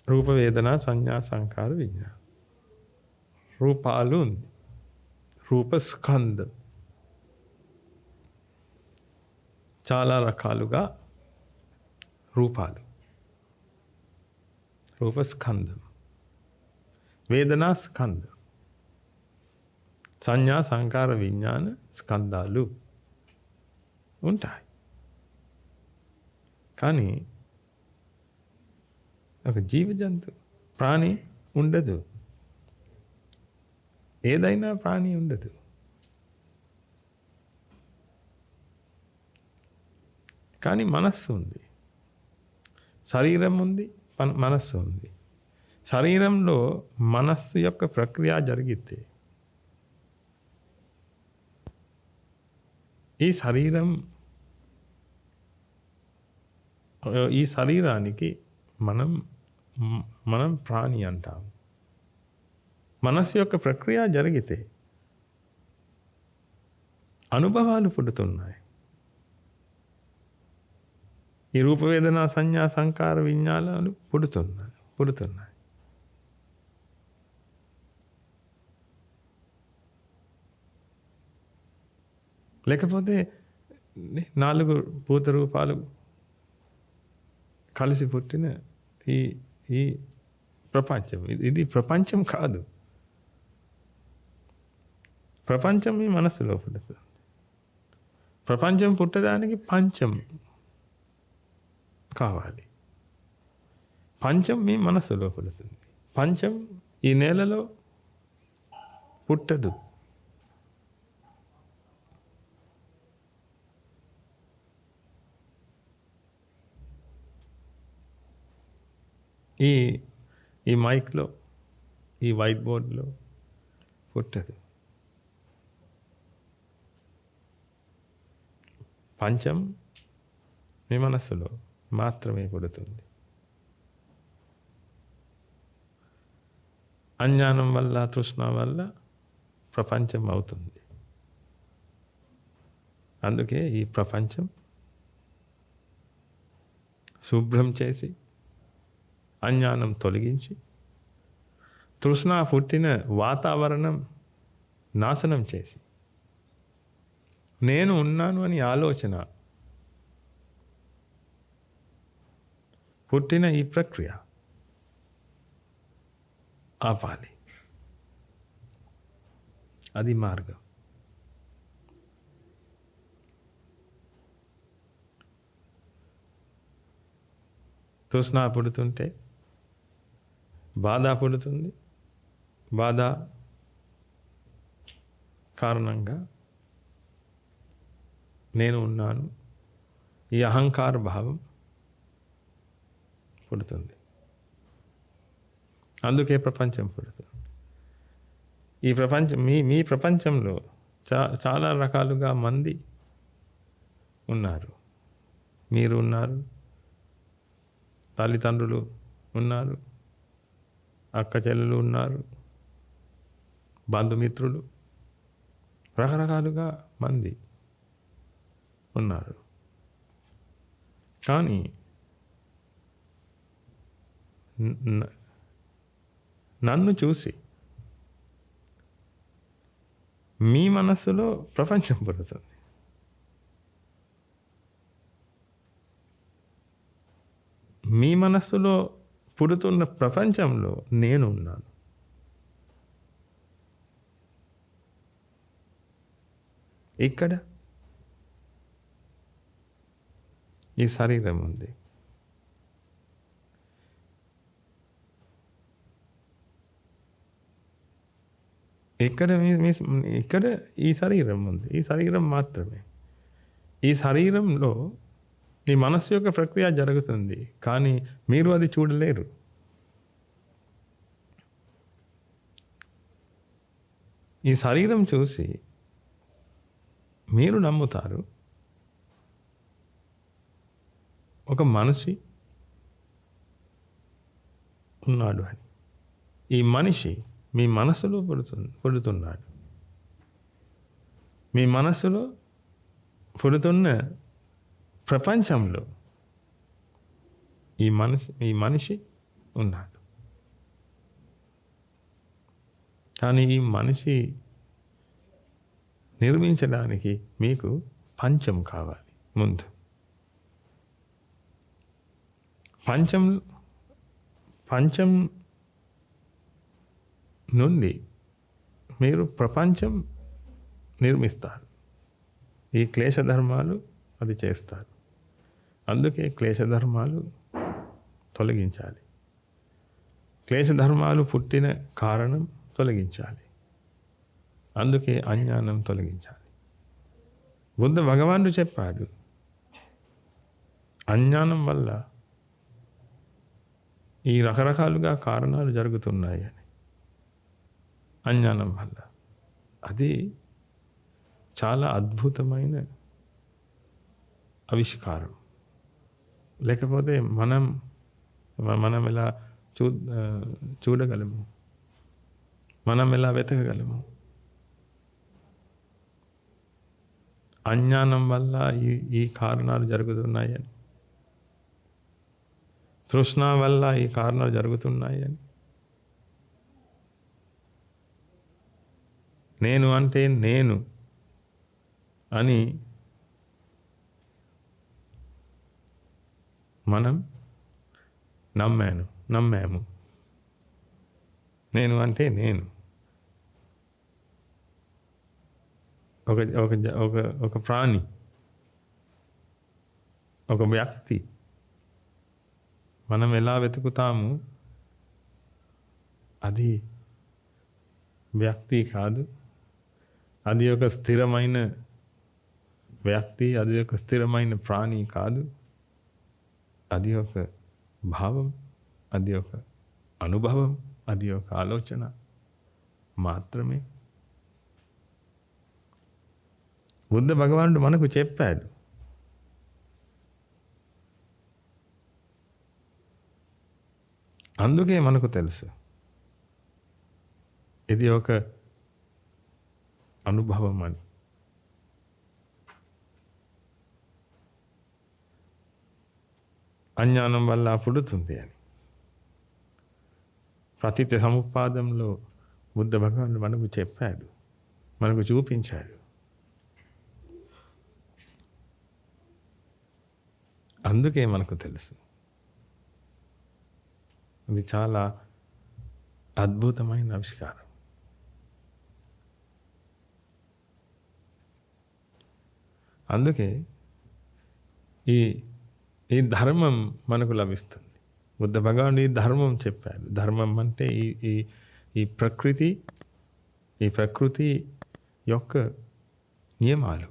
రూపవేదన సంజ్ఞా సంకార విజ్ఞానం. రూపాలు ఉంది. రూపస్కందం. చాలా రకాలుగా రూపాలు. రూపస్కందం. వేదనా స్కందం. సంజ్ఞా సంకార విజ్ఞాన స్కందాలు ఉంటాయి. కానీ ఒక జీవజంతు ప్రాణి ఉండదు. ఏదైనా ప్రాణి ఉండదు. కానీ మనస్సు ఉంది. శరీరం ఉంది, మనస్సు ఉంది. శరీరంలో మనస్సు యొక్క ప్రక్రియ జరిగితే ఈ శరీరానికి మనం ప్రాణి అంటాం. మనస్సు యొక్క ప్రక్రియ జరిగితే అనుభవాలు పుడుతున్నాయి. ఈ రూపవేదన సంజ్ఞా సంకార విజ్ఞానాలు పుడుతున్నాయి. లేకపోతే 4 భూత రూపాలు కలిసి పుట్టిన ఈ ప్రపంచం, ఇది ప్రపంచం కాదు. ప్రపంచం మీ మనస్సులో పుడుతుంది. ప్రపంచం పుట్టడానికి పంచం కావాలి. పంచం మీ మనస్సులో పుడుతుంది. పంచం ఈ నేలలో పుట్టదు. ఈ మైక్లో, ఈ వైట్ బోర్డ్లో పుట్టదు. పంచం మీ మనస్సులో మాత్రమే పుడుతుంది. అజ్ఞానం వల్ల, తృష్ణ వల్ల ప్రపంచం అవుతుంది. అందుకే ఈ ప్రపంచం శుభ్రం చేసి, అజ్ఞానం తొలగించి, తృష్ణ పుట్టిన వాతావరణం నాశనం చేసి, నేను ఉన్నాను అని ఆలోచన పుట్టిన ఈ ప్రక్రియ ఆపాలి. అది మార్గం. తృష్ణ పుడుతుంటే బాధ పుడుతుంది. బాధ కారణంగా నేను ఉన్నాను, ఈ అహంకార భావం పుడుతుంది. అందుకే ప్రపంచం పుడుతుంది. ఈ ప్రపంచం మీ ప్రపంచంలో చాలా రకాలుగా మంది ఉన్నారు. మీరు ఉన్నారు, తల్లిదండ్రులు ఉన్నారు, అక్క చెల్లెలు ఉన్నారు, బంధుమిత్రులు, రకరకాలుగా మంది ఉన్నారు. కానీ నన్ను చూసి మీ మనస్సులో ప్రపంచం పుడుతుంది. మీ మనస్సులో పుడుతున్న ప్రపంచంలో నేను ఉన్నాను. ఇక్కడ ఈ శరీరం ఉంది. ఇక్కడ ఈ శరీరం ఉంది. ఈ శరీరం మాత్రమే. ఈ శరీరంలో ఈ మనస్సు యొక్క ప్రక్రియ జరుగుతుంది. కానీ మీరు అది చూడలేరు. ఈ శరీరం చూసి మీరు నమ్ముతారు ఒక మనిషి ఉన్నాడు అని. ఈ మనిషి మీ మనసులో పుడుతున్నాడు. మీ మనసులో పుడుతున్న ప్రపంచంలో ఈ మనిషి ఉన్నాడు. కానీ ఈ మనిషి నిర్మించడానికి మీకు పంచం కావాలి ముందు. పంచం నుండి మీరు ప్రపంచం నిర్మిస్తారు. ఈ క్లేశధర్మాలు అది చేస్తారు. అందుకే క్లేశధర్మాలు తొలగించాలి. క్లేశధర్మాలు పుట్టిన కారణం తొలగించాలి. అందుకే అజ్ఞానం తొలగించాలి. బుద్ధ భగవానుడు చెప్పాడు, అజ్ఞానం వల్ల ఈ రకరకాలుగా కారణాలు జరుగుతున్నాయి అని. అజ్ఞానం వల్ల అది చాలా అద్భుతమైన ఆవిష్కారం. లేకపోతే మనం ఎలా చూడగలము, మనం ఎలా వెతకగలము? అజ్ఞానం వల్ల ఈ కారణాలు జరుగుతున్నాయని, తృష్ణ వల్ల ఈ కారణాలు జరుగుతున్నాయని, నేను అంటే నేను అని మనం నమ్మాము. నేను అంటే నేను ఒక ప్రాణి, ఒక వ్యక్తి. మనం ఎలా వెతుకుతాము, అది వ్యక్తి కాదు. అది ఒక స్థిరమైన వ్యక్తి, అది ఒక స్థిరమైన ప్రాణి కాదు. అది ఒక భావం, అది ఒక అనుభవం, అది ఒక ఆలోచన మాత్రమే. బుద్ధ భగవానుడు మనకు చెప్పాడు, అందుకే మనకు తెలుసు ఇది ఒక అనుభవం అని. అజ్ఞానం వల్ల పుడుతుంది అని. పతిత సముపాదంలో బుద్ధ భగవానుడు మనకు చెప్పాడు, మనకు చూపించాడు. అందుకే మనకు తెలుసు. ఇది చాలా అద్భుతమైన ఆవిష్కారం. అందుకే ఈ ధర్మం మనకు లభిస్తుంది. బుద్ధ భగవానుడు ఈ ధర్మం చెప్పాడు. ధర్మం అంటే ఈ ప్రకృతి యొక్క నియమాలు.